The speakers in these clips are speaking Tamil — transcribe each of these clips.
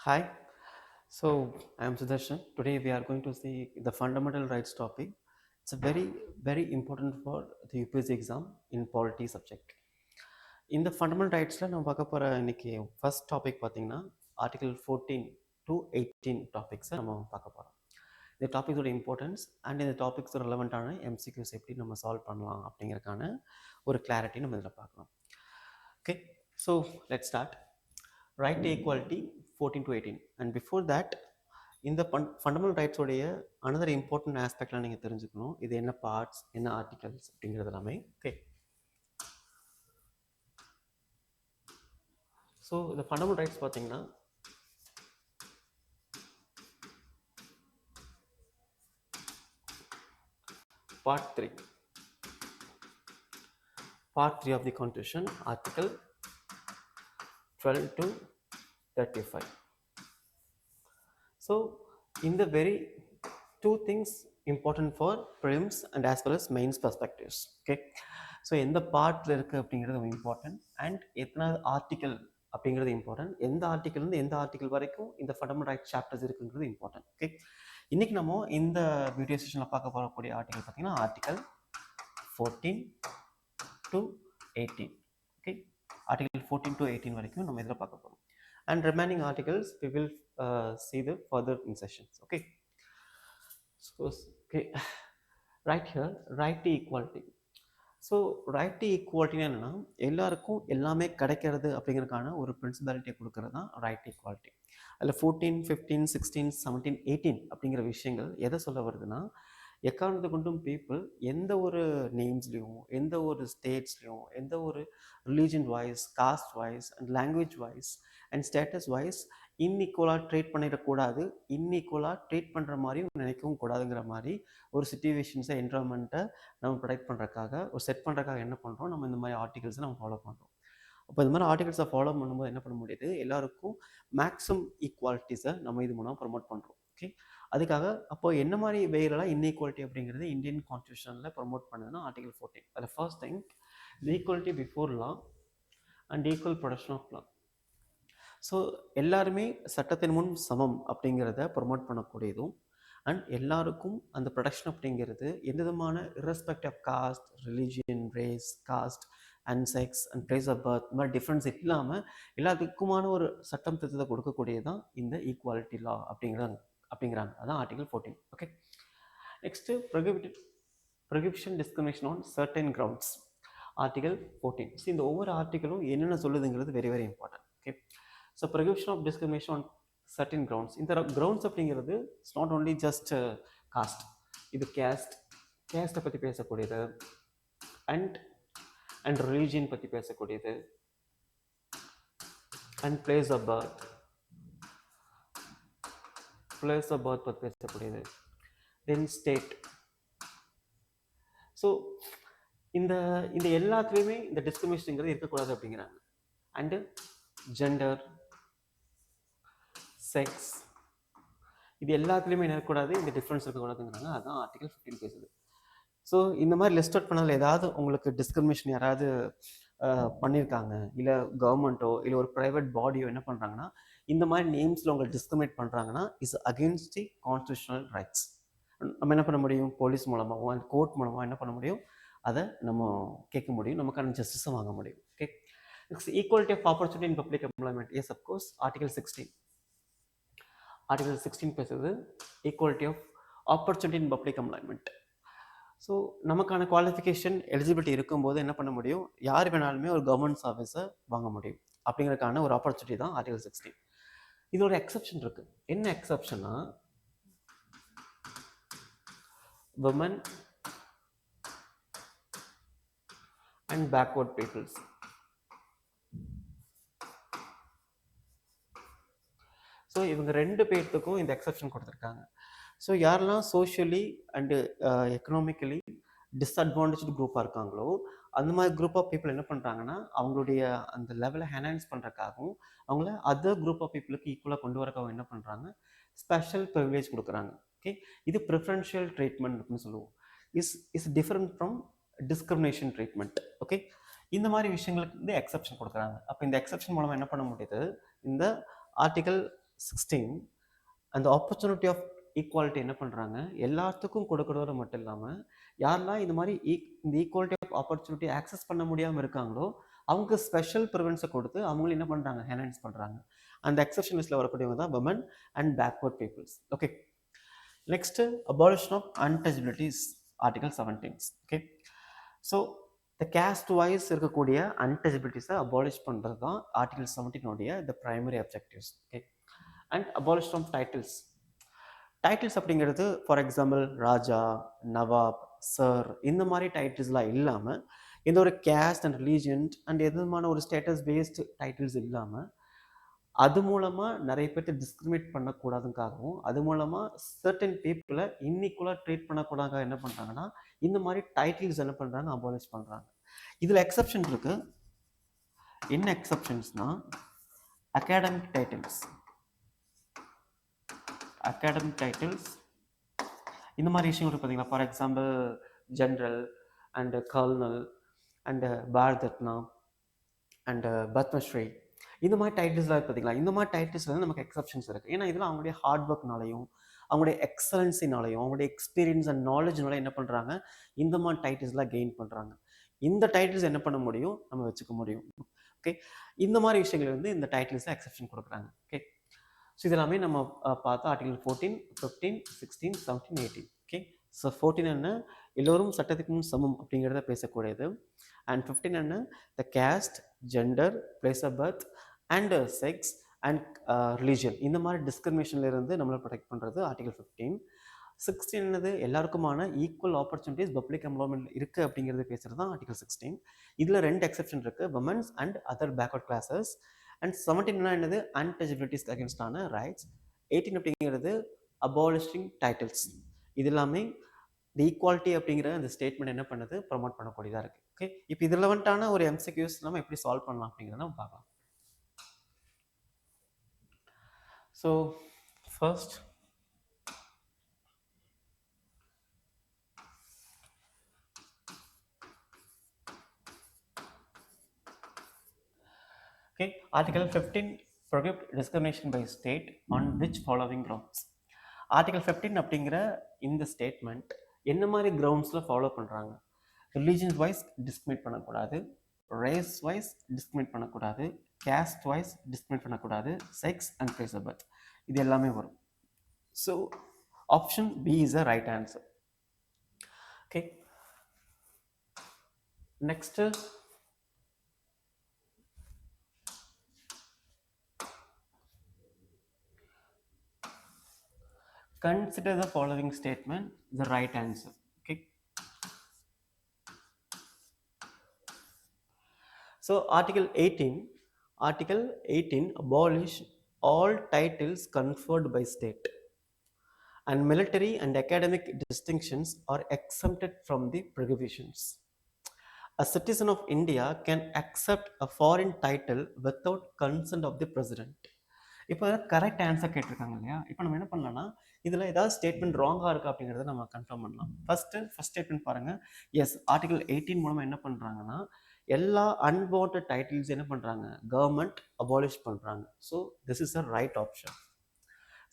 Hi, so I am Sudarshan. Today we are going to see the fundamental rights topic. It's a very important for the UPSC exam in polity subject. இந்த ஃபண்டமெண்டல் ரைட்ஸில் நம்ம பார்க்க போகிற இன்னைக்கு ஃபர்ஸ்ட் டாபிக் பார்த்தீங்கன்னா ஆர்டிகல் 14 to 18 டாபிக்ஸை நம்ம பார்க்க போகிறோம். இந்த டாபிக்ஸோட இம்பார்ட்டன்ஸ் அண்ட் இந்த டாபிக்ஸோட ரெலவெண்ட்டான எம்சிக்யூஸ் எப்படி நம்ம சால்வ் பண்ணலாம் அப்படிங்கிறதுக்கான ஒரு கிளாரிட்டி நம்ம இதில் பார்க்கலாம். Okay, so let start. Right to equality 14 to 18. And before that இந்த ஃபண்டமெண்டல் ரைட்ஸோடைய அனதர் இம்பார்ட்டன்ட் ஆஸ்பெக்ட்லாம் நீங்கள் தெரிஞ்சுக்கணும். இது என்ன பார்ட்ஸ், என்ன ஆர்டிகல்ஸ் அப்படிங்கிறது எல்லாமே. ஓகே, ஸோ இந்த ஃபண்டமெண்டல் ரைட்ஸ் பார்த்தீங்கன்னா part 3 of the Constitution, Article 12 to 35. So in the very two things important for prelims and as well as mains perspectives. Okay, so எந்த பார்ட்ல இருக்கு அப்படிங்கிறது இம்பார்ட்டன்ட் அண்ட் எத்தனாவது ஆர்டிக்கல் அப்படிங்கிறது இம்பார்ட்டன்ட், எந்த ஆர்டிக்கல்லேருந்து எந்த ஆர்டிக்கல் வரைக்கும் இந்த ஃபண்டமெண்டல் ரைட்ஸ் சாப்டர்ஸ் இருக்குங்கிறது இம்பார்ட்டன்ட். ஓகே, இன்னைக்கு நம்ம இந்த வீடியோ செஷனில் பார்க்க போகக்கூடிய ஆர்டிக்கல் பார்த்தீங்கன்னா article 14 to 18. Okay, article 14 to 18 வரைக்கும் நம்ம இதில் பார்க்க போகிறோம். And remaining articles we will see the further in sessions. Okay, so okay, right here, right to equality. So right to ஈக்குவாலிட்டின்னு என்னென்னா எல்லாருக்கும் எல்லாமே கிடைக்கிறது அப்படிங்கிறதுக்கான ஒரு பிரின்சிபாலிட்டியை கொடுக்கறது தான் ரைட் டு ஈக்குவாலிட்டி. அதில் 14, 15, 16, 17, 18 அப்படிங்கிற விஷயங்கள் எதை சொல்ல வருதுன்னா, எக்காரணத்தை கொண்டும் பீப்புள் எந்த ஒரு நேம்ஸ்லேயும், எந்த ஒரு ஸ்டேட்ஸ்லேயும், எந்த ஒரு religion wise, caste wise and language wise and status wise இன்இக்குவலாக ட்ரீட் பண்ணிடக்கூடாது, இன்இக்குவலாக ட்ரீட் பண்ணுற மாதிரியும் நினைக்கவும் கூடாதுங்கிற மாதிரி ஒரு சிச்சுவேஷன்ஸை, என்வரான்மெண்ட்டை நம்ம ப்ரொடெக்ட் பண்ணுறதுக்காக, ஒரு செட் பண்ணுறதுக்காக என்ன பண்ணுறோம், நம்ம இந்த மாதிரி ஆர்டிகல்ஸை நம்ம ஃபாலோ பண்ணுறோம். அப்போ இந்த மாதிரி ஆர்டிகல்ஸை ஃபாலோ பண்ணும்போது என்ன பண்ண முடியுது, எல்லாருக்கும் மேக்ஸிமம் ஈக்குவாலிட்டிஸை நம்ம இது மூலம் ப்ரொமோட் பண்ணுறோம். ஓகே, அதுக்காக அப்போ என்ன மாதிரி வேலைலாம் இன்இக்வாலிட்டி அப்படிங்கிறது இந்தியன் கான்ஸ்டியூஷனில் ப்ரொமோட் பண்ணுதுன்னா ஆர்டிகல் 14. அதில் first thing equality before law and equal protection of law. So எல்லாருமே சட்டத்தின் முன் சமம் அப்படிங்கிறத ப்ரொமோட் பண்ணக்கூடியதும் அண்ட் எல்லாருக்கும் அந்த ப்ரொடக்ஷன் அப்படிங்கிறது எந்த விதமான irrespective of caste, religion, race, caste and sex and place of birth, இந்த மாதிரி டிஃப்ரென்ஸ் இல்லாமல் எல்லாத்துக்குமான ஒரு சட்டம் திட்டத்தை கொடுக்கக்கூடியது தான் இந்த ஈக்குவாலிட்டி லா அப்படிங்கிறாங்க. அதான் article 14. Okay, next prohibition discrimination on certain grounds, article 14. So இந்த ஒவ்வொரு ஆர்டிகலும் என்னென்ன சொல்லுதுங்கிறது very important. Okay, so prohibition of discrimination on certain grounds. இந்த கிரவுண்ட்ஸ் அப்படிங்கிறது it's not only just caste, இது கேஸ்ட்டை பற்றி பேசக்கூடியது அண்ட் ரிலீஜியன் பற்றி பேசக்கூடியது அண்ட் பிளேஸ் ஆஃப் பர்த் பற்றி பேசக்கூடியது, தென் ஸ்டேட். ஸோ இந்த எல்லாத்துலேயுமே இந்த டிஸ்கிரிமினேஷன்ங்கிறது இருக்கக்கூடாது அப்படிங்கிறாங்க. அண்டு ஜெண்டர், செக்ஸ், இது எல்லாத்துலேயுமே என்ன இருக்கக்கூடாது, இந்த டிஃப்ரென்ஸ் இருக்கக்கூடாதுங்கிறாங்க. அதுதான் ஆர்டிகல் 15 பேசுது. ஸோ இந்த மாதிரி லிஸ்ட் அவுட் பண்ணதில் ஏதாவது உங்களுக்கு டிஸ்கிரிமினேஷன் யாராவது பண்ணியிருக்காங்க, இல்லை கவர்மெண்ட்டோ இல்லை ஒரு ப்ரைவேட் பாடியோ என்ன பண்ணுறாங்கன்னா இந்த மாதிரி நேம்ஸில் உங்களை டிஸ்கிரிமினேட் பண்ணுறாங்கன்னா is against the constitutional rights. நம்ம என்ன பண்ண முடியும், போலீஸ் மூலமாக, கோர்ட் மூலமாக என்ன பண்ண முடியும், அதை நம்ம கேட்க முடியும், நமக்கான ஜஸ்டிஸை வாங்க முடியும். Okay, next equality of opportunity in public employment. Yes, of course, article 16. Article 16 பேசுறது equality of opportunity in public employment. So நமக்கான குவாலிஃபிகேஷன், எலிஜிபிலிட்டி இருக்கும்போது என்ன பண்ண முடியும், யார் வேணாலுமே ஒரு கவர்மெண்ட் சர்வீஸை வாங்க முடியும் அப்படிங்கிறதுக்கான ஒரு ஆப்பர்ச்சுனிட்டி தான் ஆர்டிகல் 16. இதோட எக்ஸப்ஷன் இருக்கு. என்ன எக்ஸப்ஷன்னா, women and backward peoples. So இவங்க ரெண்டு பேர்த்துக்கும் இந்த எக்ஸப்ஷன் கொடுத்துருக்காங்க. ஸோ யாரெல்லாம் சோஷியலி அண்டு எக்கனாமிக்கலி டிஸ்அட்வான்டேஜ் குரூப்பாக இருக்காங்களோ அந்த மாதிரி குரூப் ஆஃப் பீப்புள் என்ன பண்ணுறாங்கன்னா அவங்களுடைய அந்த லெவலை என்ஹான்ஸ் பண்ணுறதுக்காகவும் அவங்கள அதர் குரூப் ஆஃப் பீப்புளுக்கு ஈக்குவலாக கொண்டு வரக்காகவும் என்ன பண்ணுறாங்க, ஸ்பெஷல் ப்ரிவிலேஜ் கொடுக்குறாங்க. ஓகே, இது ப்ரிஃபரன்ஷியல் ட்ரீட்மெண்ட் அப்படின்னு சொல்லுவோம். Is different from discrimination treatment. Okay, இந்த மாதிரி விஷயங்களுக்கு வந்து எக்ஸப்ஷன் கொடுக்குறாங்க. அப்போ இந்த எக்ஸப்ஷன் மூலமாக என்ன பண்ண முடியுது, இந்த ஆர்டிகல் 16 அந்த ஆப்பர்ச்சுனிட்டி ஆஃப் ஈக்குவாலிட்டி என்ன பண்ணுறாங்க, எல்லாத்துக்கும் கொடுக்குறதோட மட்டும் இல்லாமல் யாரெல்லாம் இந்த மாதிரி இந்த ஈக்குவாலிட்டி ஆஃப் ஆப்பர்ச்சுனிட்டி ஆக்சஸ் பண்ண முடியாமல் இருக்காங்களோ அவங்க ஸ்பெஷல் ப்ரிவென்ஸை கொடுத்து அவங்களும் என்ன பண்ணுறாங்க, ஹெனன்ஸ் பண்ணுறாங்க. அந்த எக்ஸப்ஷன் லிஸ்ட்டில் வரக்கூடியவங்க தான் women and backward peoples. Okay, next abolition of untouchability is article 17. Okay, so இந்த கேஸ்ட் வைஸ் இருக்கக்கூடிய அன்டச்சபிலிட்டிஸை அபாலிஷ் பண்ணுறது தான் article 17 the primary objectives. Okay, and abolition of titles. Titles அப்படிங்கிறது for example raja, nawab, sir இந்த மாதிரி டைட்டில்ஸ்லாம் இல்லாமல் எந்த ஒரு கேஸ்ட் அண்ட் ரிலீஜியன் அண்ட் எதுமான ஒரு ஸ்டேட்டஸ் பேஸ்டு டைட்டில்ஸ் இல்லாமல் அது மூலமாக நிறைய பேர்த்து டிஸ்கிரிமினேட் பண்ணக்கூடாதுக்காகவும் அது மூலமாக சர்டன் பீப்புளை இன்னிக்குவலாக ட்ரீட் பண்ணக்கூடாது என்ன பண்ணுறாங்கன்னா இந்த மாதிரி டைட்டில்ஸ் என்ன பண்ணுறாங்க, அபாலிஷ் பண்ணுறாங்க. இதில் எக்ஸப்ஷன் இருக்குது. என்ன எக்ஸப்ஷன்ஸ்னால் அகாடமிக் டைட்டில்ஸ் இந்த மாதிரி விஷயங்கள் இருக்குது பார்த்தீங்களா. For example general and colonel and Bharat Ratna and Padmashri இந்த மாதிரி டைட்டில்ஸ்லாம் இருக்குது பார்த்தீங்களா. இந்த மாதிரி டைட்டில்ஸ் வந்து நமக்கு எக்ஸப்ஷன்ஸ் இருக்குது. ஏன்னா இதில் அவங்களுடைய ஹார்ட் ஒர்க்னாலையும் அவங்களுடைய எக்ஸலன்சினாலையும் அவங்களுடைய எக்ஸ்பீரியன்ஸ் அண்ட் நாலேஜ்னால என்ன பண்ணுறாங்க, இந்த மாதிரி டைட்டில்ஸ்லாம் கெயின் பண்ணுறாங்க. இந்த டைட்டில்ஸ் என்ன பண்ண முடியும், நம்ம வச்சுக்க முடியும். ஓகே, இந்த மாதிரி விஷயங்கள் வந்து இந்த டைட்டில்ஸில் எக்ஸப்ஷன் கொடுக்குறாங்க. ஓகே, ஸோ இதெல்லாமே நம்ம பார்த்தா ஆர்டிகல் 14, 15, 16, 17, 18. ஓகே, ஸோ 14 என்ன, எல்லோரும் சட்டத்துக்கு முன் சமம் அப்படிங்கிறத பேசக்கூடியது. அண்ட் 15 என்ன, the caste, gender, place of birth and sex and religion இந்த மாதிரி டிஸ்கிரிமினேஷன்லேருந்து நம்மளை ப்ரொடெக்ட் பண்ணுறது ஆர்டிகல் 15. 16 என்னது, எல்லாருக்குமான ஈக்குவல் ஆப்பர்ச்சுனிட்டிஸ் பப்ளிக் எம்ப்ளாய்மெண்ட் இருக்குது அப்படிங்கிறது பேசுகிறது தான் ஆர்டிகல் 16. இதில் 2 எக்ஸப்ஷன் இருக்குது, women's and other backward classes. And 17 என்னது, அன்டச்சபிலிட்டிஸ் அகேன்ஸ்டான ரைட்ஸ். 18 அப்படிங்கிறது அபாலிஷிங் டைட்டில்ஸ். இது எல்லாமே இந்த ஈக்குவாலிட்டி அப்படிங்கிற அந்த ஸ்டேட்மெண்ட் என்ன பண்ணுது, ப்ரமோட் பண்ணக்கூடியதாக இருக்குது. ஓகே, இப்போ இது ரிலவெண்ட்டான ஒரு எம்சிக்யூஸ் நம்ம எப்படி சால்வ் பண்ணலாம் அப்படிங்கிறத நம்ம பார்க்கலாம். So first okay, Article 15 prohibit discrimination by state on which following grounds. Article 15 அப்படிங்கிற இந்த ஸ்டேட்மெண்ட் என்ன மாதிரி கிரவுண்ட்ஸில் ஃபாலோ பண்ணுறாங்க, ரிலீஜியன்ஸ் வைஸ் டிஸ்கிரிமினேட் பண்ணக்கூடாது, ரேஸ் வைஸ் டிஸ்கிரிமினேட் பண்ணக்கூடாது, கேஸ்ட் வைஸ் டிஸ்கிரிமினேட் பண்ணக்கூடாது, sex and place of birth இது எல்லாமே வரும். So option B is a right answer. Okay, next consider the following statement the right answer. Okay, so article 18 abolish all titles conferred by state and military and academic distinctions are exempted from the prohibitions. A citizen of India can accept a foreign title without consent of the president. இப்போ கரெக்ட் ஆன்சர் கேட்டிருக்காங்க இல்லையா, இப்போ நம்ம என்ன பண்ணலாம்னா இதில் ஏதாவது ஸ்டேட்மெண்ட் ராங்காக இருக்குது அப்படிங்கிறத நம்ம கன்ஃபார்ம் பண்ணலாம். ஃபர்ஸ்ட் ஸ்டேட்மெண்ட் பாருங்கள். எஸ், ஆர்டிகல் 18 மூலமாக என்ன பண்ணுறாங்கன்னா எல்லா அன்வான்ட் டைட்டில்ஸ் என்ன பண்ணுறாங்க, கவர்மெண்ட் அபாலிஷ் பண்ணுறாங்க. So this is a right option.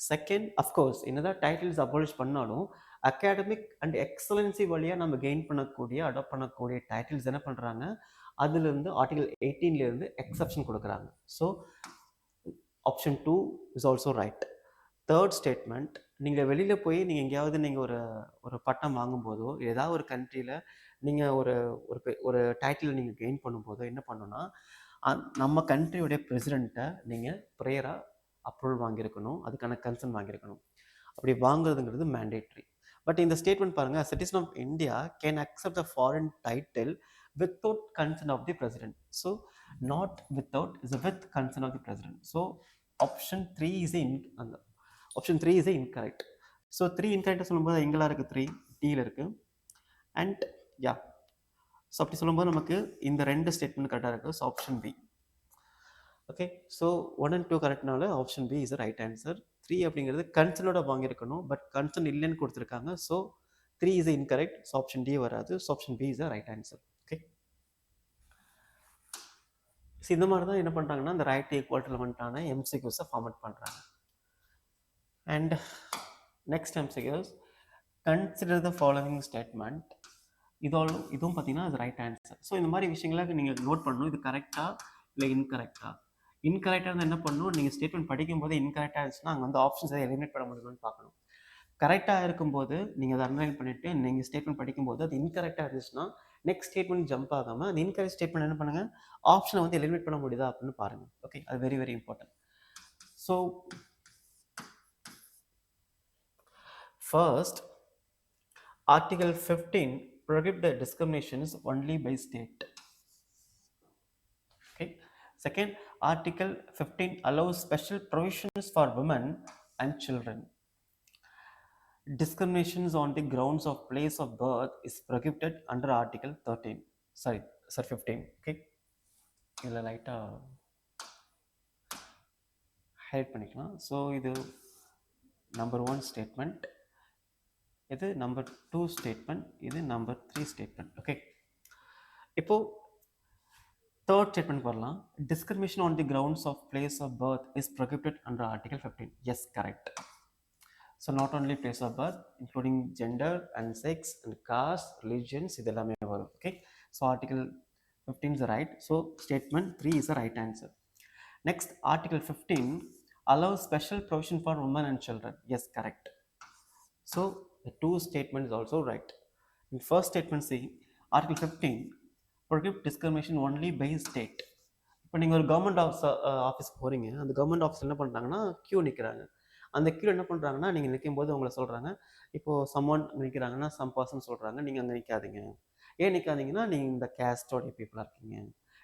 Second, of course என்னதான் டைட்டில்ஸ் அபாலிஷ் பண்ணாலும் அகாடமிக் அண்ட் எக்ஸலன்சி வழியாக நம்ம கெயின் பண்ணக்கூடிய அடாப்ட் பண்ணக்கூடிய டைட்டில்ஸ் என்ன பண்ணுறாங்க, அதுலேருந்து ஆர்டிகல் 18 எக்ஸப்ஷன் கொடுக்குறாங்க. So option 2 is also right. Third statement, நீங்கள் வெளியில் போய் நீங்கள் எங்கேயாவது நீங்கள் ஒரு பட்டம் வாங்கும்போதோ ஏதாவது ஒரு கண்ட்ரியில் நீங்கள் ஒரு டைட்டில் நீங்கள் கெயின் பண்ணும்போதோ என்ன பண்ணணும்னா நம்ம கண்ட்ரியோடைய பிரசிடெண்ட்டை நீங்கள் ப்ரேயராக அப்ரூவல் வாங்கியிருக்கணும், அதுக்கான கன்சர்ன் வாங்கியிருக்கணும். அப்படி வாங்குறதுங்கிறது மேண்டேட்ரி. பட் இந்த ஸ்டேட்மெண்ட் பாருங்கள், citizen of India can accept a foreign title without consent of the president. So not without, is with consent of the president. So option 3 is incorrect. So 3 incorrect சொல்லும்போது எங்கெல்லாம் இருக்குது, 3 டீயில் இருக்குது. அண்ட் யா, ஸோ அப்படி சொல்லும்போது நமக்கு இந்த 2 ஸ்டேட்மெண்ட் கரெக்டாக இருக்குது. So option B. Okay, so 1 and 2 கரெக்ட்னால option B is right answer. 3 அப்படிங்கிறது கன்சர்னோட வாங்கியிருக்கணும், பட் கன்சர்ன் இல்லைன்னு கொடுத்துருக்காங்க. So 3 is incorrect. So option D வராது. So option B is right answer. Okay, so இந்த மாதிரி தான் என்ன பண்ணுறாங்கன்னா இந்த ரைட் ஈக்குவல் ரிலவெண்ட்டான எம்சிக்யூஸை ஃபார்மேட் பண்ணுறாங்க. And next MCQ is consider the following statement. இதுவும் பார்த்தீங்கன்னா அது ரைட் ஆன்சர். ஸோ இந்த மாதிரி விஷயங்களை நீங்கள் நோட் பண்ணணும். இது கரெக்டாக இல்லை இன்கரெக்டாக. இன்கரெக்டாக இருந்தால் என்ன பண்ணணும், நீங்கள் ஸ்டேட்மெண்ட் படிக்கும்போது இன்கரெக்டாக இருந்துச்சுன்னா அங்கே வந்து ஆப்ஷன்ஸ் எதை எலிமினேட் பண்ண முடியும்னு பார்க்கணும். கரெக்டாக இருக்கும்போது நீங்கள் அதை அண்டர்லைன் பண்ணிவிட்டு நீங்கள் ஸ்டேட்மெண்ட் படிக்கும்போது அது இன்கரெக்டாக இருந்துச்சுன்னா நெக்ஸ்ட் ஸ்டேட்மெண்ட் ஜம்ப் ஆகாமல் அந்த இன்கரெக்ட் ஸ்டேட்மெண்ட் என்ன பண்ணுங்கள், ஆப்ஷனை வந்து எலிமினேட் பண்ண முடியுதா அப்படின்னு பாருங்கள். ஓகே, அது very very important. So first, Article 15 prohibits the discriminations only by state. Okay. Second, Article 15 allows special provisions for women and children. Discriminations on the grounds of place of birth is prohibited under Article 13. Sorry, 15. Okay. இதில் லைட்டாக ஹைட் பண்ணிக்கலாம். ஸோ இது நம்பர் 1 ஸ்டேட்மெண்ட், இது நம்பர் 2 ஸ்டேட்மெண்ட், இது நம்பர் 3 ஸ்டேட்மெண்ட். ஓகே, இப்போது தேர்ட் ஸ்டேட்மெண்ட் வரலாம். Discrimination on the grounds of place of birth is prohibited under article 15. Yes, correct. So not only place of birth, including gender and sex and caste, religions, இது எல்லாமே வரும். Okay, so article 15 is right. So statement 3 is the right answer. Next, Article 15 allows special provision for women and children. Yes, correct. So the two statements also right. In first statement, see, Article 15 prohibits discrimination only by state. இப்போ நீங்கள் ஒரு கவர்மெண்ட் ஆஃபீஸ் போகிறீங்க, அந்த கவர்மெண்ட் ஆஃபீஸ் என்ன பண்ணுறாங்கன்னா க்யூ நிற்கிறாங்க. அந்த க்யூ என்ன பண்ணுறாங்கன்னா, நீங்கள் நிற்கும்போது உங்களை சொல்கிறாங்க, இப்போது சம்மன் நிற்கிறாங்கன்னா சம் பர்சன் சொல்கிறாங்க, நீங்கள் அங்கே நிற்காதீங்க. ஏன் நிற்காதீங்கன்னா, நீங்கள் இந்த கேஸ்டோடைய பீப்புளாக இருக்கீங்க,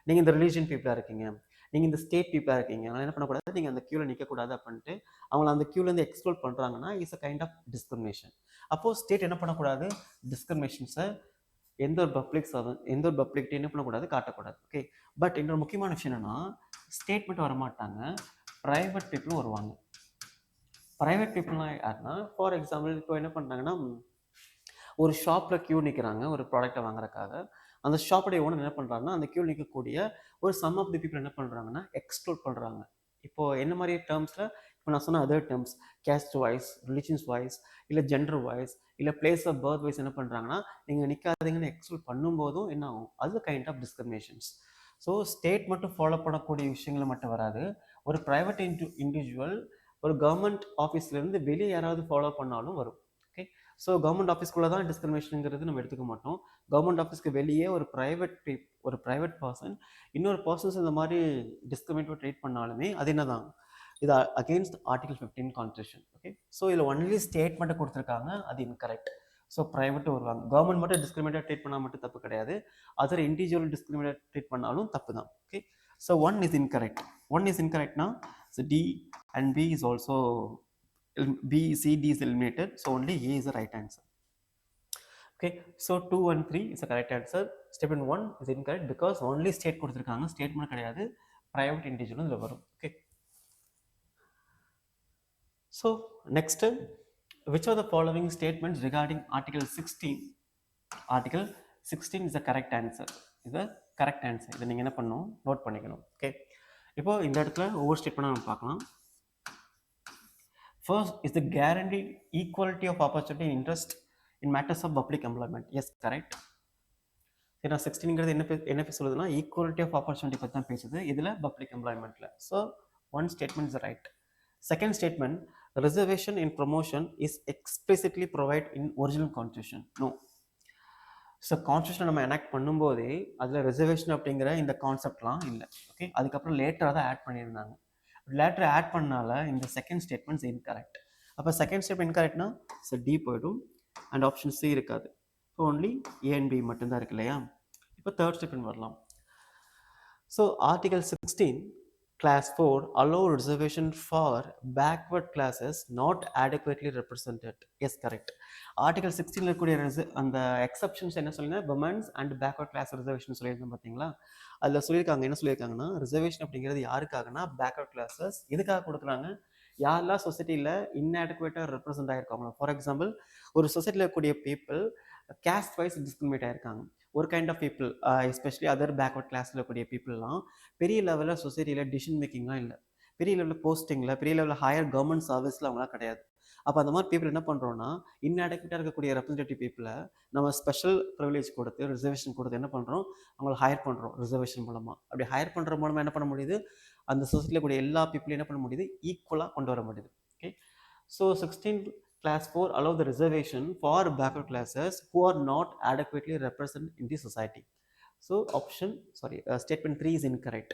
நீங்கள் இந்த ரிலீஜன் பீப்புளாக இருக்கீங்க, நீங்கள் இந்த ஸ்டேட் பீப்புளாக இருக்கீங்க, அதனால் என்ன பண்ணக்கூடாது, நீங்கள் அந்த க்யூவில் நிற்கக்கூடாது அப்படின்ட்டு அவங்கள அந்த க்யூலேருந்து எக்ஸ்க்ளூட் பண்ணுறாங்கன்னா it's a kind of discrimination. அப்போது ஸ்டேட் என்ன பண்ணக்கூடாது, டிஸ்கிரிமினேஷன்ஸை எந்த ஒரு பப்ளிக்கிட்ட என்ன பண்ணக்கூடாது, காட்டக்கூடாது. ஓகே, பட் இன்னொரு முக்கியமான விஷயம் என்னென்னா, ஸ்டேட் மட்டும் வரமாட்டாங்க, ப்ரைவேட் பீப்புளும் வருவாங்க. ப்ரைவேட் பீப்புள்லாம் யாருன்னா, ஃபார் எக்ஸாம்பிள் இப்போ என்ன பண்ணுறாங்கன்னா, ஒரு ஷாப்பில் க்யூ நிற்கிறாங்க ஒரு ப்ராடக்ட்டை வாங்குறதுக்காக. அந்த ஷாப்புடைய ஓனர் என்ன பண்ணுறாங்கன்னா, அந்த க்யூ நிற்கக்கூடிய ஒரு சம் ஆஃப் தி பீப்புள் என்ன பண்ணுறாங்கன்னா எக்ஸ்க்ளூட் பண்ணுறாங்க. இப்போது என்ன மாதிரி டேர்ம்ஸில், இப்போ நான் சொன்ன other terms, caste wise, religions wise, இல்லை ஜெண்டர் வைஸ், இல்லை பிளேஸ் ஆஃப் பர்த் வைஸ் என்ன பண்ணுறாங்கன்னா, நீங்கள் நிற்காதீங்கன்னு எக்ஸ்க்ளூட் பண்ணும்போதும் என்ன ஆகும், அது kind of discriminations. So state மட்டும் ஃபாலோ பண்ணக்கூடிய விஷயங்களை மட்டும் வராது, ஒரு ப்ரைவேட் இண்டிவிஜுவல் ஒரு கவர்மெண்ட் ஆஃபீஸ்லேருந்து வெளியே யாராவது ஃபாலோ பண்ணாலும் வரும். ஓகே, ஸோ கவர்மெண்ட் ஆஃபீஸ்க்குள்ளே தான் டிஸ்கிரிமினேஷனுங்கிறது நம்ம எடுத்துக்க மாட்டோம். கவர்மெண்ட் ஆஃபீஸ்க்கு வெளியே ஒரு ப்ரைவேட் பர்சன் இன்னொரு பர்சன்ஸ் இந்த மாதிரி டிஸ்கிரிமினேட்டிவ் ட்ரீட் பண்ணாலுமே அது என்ன தான், இது against article 15 constitution. Okay, so இதில் ஒன்லி ஸ்டேட் மட்டும் கொடுத்துருக்காங்க, அது இன்கரெக்ட். ஸோ ப்ரைவேட்டும் வருவாங்க. கவர்மெண்ட் மட்டும் டிஸ்கிரிமினேட் ட்ரீட் பண்ணால் மட்டும் தப்பு கிடையாது, அதர் இண்டிவிஜுவல் டிஸ்கிரிமினேட் ட்ரீட் பண்ணாலும் தப்பு தான். Okay, so 1 is incorrect. 1 is incorrect now. So D and B is also B, C, D is eliminated. So only A is the right answer. Okay, so 2 and 3 is the correct answer. Statement 1 is incorrect because only state கொடுத்திருக்காங்க, statement கிடையாது, private individual இதுல வரும். Okay, so next, which of the following statements regarding Article 16? Article 16 is the correct answer. இது கரெக்ட் ஆன்சர். இதை நீங்கள் என்ன பண்ணணும், நோட் பண்ணிக்கணும். ஓகே, இப்போ இந்த இடத்துல ஒவ்வொரு ஸ்டேட்மெண்ட்டாக நம்ம பார்க்கலாம். First is the guaranteed equality of opportunity and interest in matters of public employment. Yes, correct. ஏன்னா 16ங்கிறது என்ன சொல்லுதுன்னா ஈக்குவாலிட்டி ஆஃப் ஆப்பர்ச்சுனிட்டி பற்றி தான் பேசுது இதில் பப்ளிக் எம்ப்ளாய்மெண்ட்டில். So 1 statement is right. Second statement, reservation in promotion is explicitly provided in original constitution. No. So கான்ஸ்டியூஷனை நம்ம எனாக்ட் பண்ணும்போதே அதில் ரிசர்வேஷன் அப்படிங்கிற இந்த கான்செப்ட்லாம் இல்லை. ஓகே, அதுக்கப்புறம் லேட்டராக தான் ஆட் பண்ணியிருந்தாங்க. லேட்டர் ஆட் பண்ணால இந்த செகண்ட் ஸ்டேட்மெண்ட்ஸ் இன்கரெக்ட். அப்போ செகண்ட் ஸ்டேட்மெண்ட் இன்கரெக்ட்னா ஸோ டி போய்டும் அண்ட் ஆப்ஷன் சி இருக்காது. So only A and B மட்டும்தான் இருக்கு இல்லையா. இப்போ தேர்ட் ஸ்டேட்மெண்ட் வரலாம். So article 16 Class 4 allow reservation for backward classes not adequately represented. Yes, correct. Article 16 இருக்கக்கூடிய அந்த எக்ஸப்ஷன்ஸ் என்ன சொல்லினா womens and backward class reservation சொல்லியிருந்தோம் பார்த்தீங்களா. அதில் சொல்லியிருக்காங்க, என்ன சொல்லியிருக்காங்கன்னா ரிசர்வேஷன் அப்படிங்கிறது யாருக்காகனா பேக்வர்ட் கிளாஸஸ். எதுக்காக கொடுக்குறாங்க, யாரெல்லாம் சொசைட்டியில் இன்ஆடெக்குவேட்டாக ரெப்ரசென்ட் ஆகிருக்காங்களோ. ஃபார் எக்ஸாம்பிள், ஒரு சொசைட்டியில் இருக்கக்கூடிய பீப்புள் கேஸ்ட் வைஸ் டிஸ்கிரிமினேட் ஆகிருக்காங்க. ஒரு kind of people especially other backward கிளாஸில் இருக்கக்கூடிய பீப்புளெலாம் பெரிய லெவலில் சொசைட்டியில் டிசிஷன் மேக்கிங்லாம் இல்லை, பெரிய லெவலில் போஸ்டிங்கில், பெரிய லெவலில் ஹையர் கவர்மெண்ட் சர்வீஸில் அவங்களாம் கிடையாது. அப்போ அந்த மாதிரி பீப்புள் என்ன பண்ணுறோன்னா, இன்அடெக்வேட்டாக இருக்கக்கூடிய ரெப்ரஸன்டேட்டிவ் பீப்புளை நம்ம ஸ்பெஷல் ப்ரிவிலேஜ் கொடுத்து, ரிசர்வேஷன் கொடுத்து என்ன பண்ணுறோம், அவங்களை ஹையர் பண்ணுறோம் ரிசர்வேஷன் மூலமாக. அப்படி ஹையர் பண்ணுற மூலமாக என்ன பண்ண முடியுது, அந்த சொசைட்டியில் கூடிய எல்லா பீப்புளையும் என்ன பண்ண முடியுது, ஈக்குவலாக கொண்டு வர முடியுது. Okay, so 16 Class 4 allow the reservation for backward classes who are not adequately represented in the society. So statement 3 is incorrect.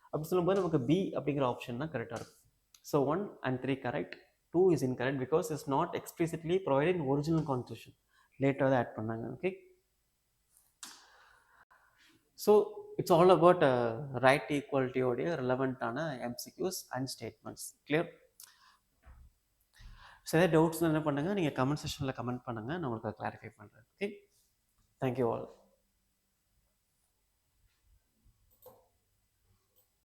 அப்படி சொல்லும்போது நமக்கு B அப்படிங்கிற ஆப்ஷன் தான் கரெக்டாக இருக்கும். So 1 and 3 correct, 2 is incorrect because it's not explicitly provided in original constitution. Later தான் ஆட் பண்ணாங்க. Okay, so it's all about right ஈக்குவாலிட்டியோடைய ரிலவெண்ட்டான MCQs and statements. Clear? So ஏதாவது டவுட்ஸ்னால் என்ன பண்ணுங்கள், நீங்கள் கமெண்ட் செக்ஷனில் கமெண்ட் பண்ணுங்கள், நான் உங்களுக்கு கிளாரிஃபை பண்ணுறேன். Okay, thank you all.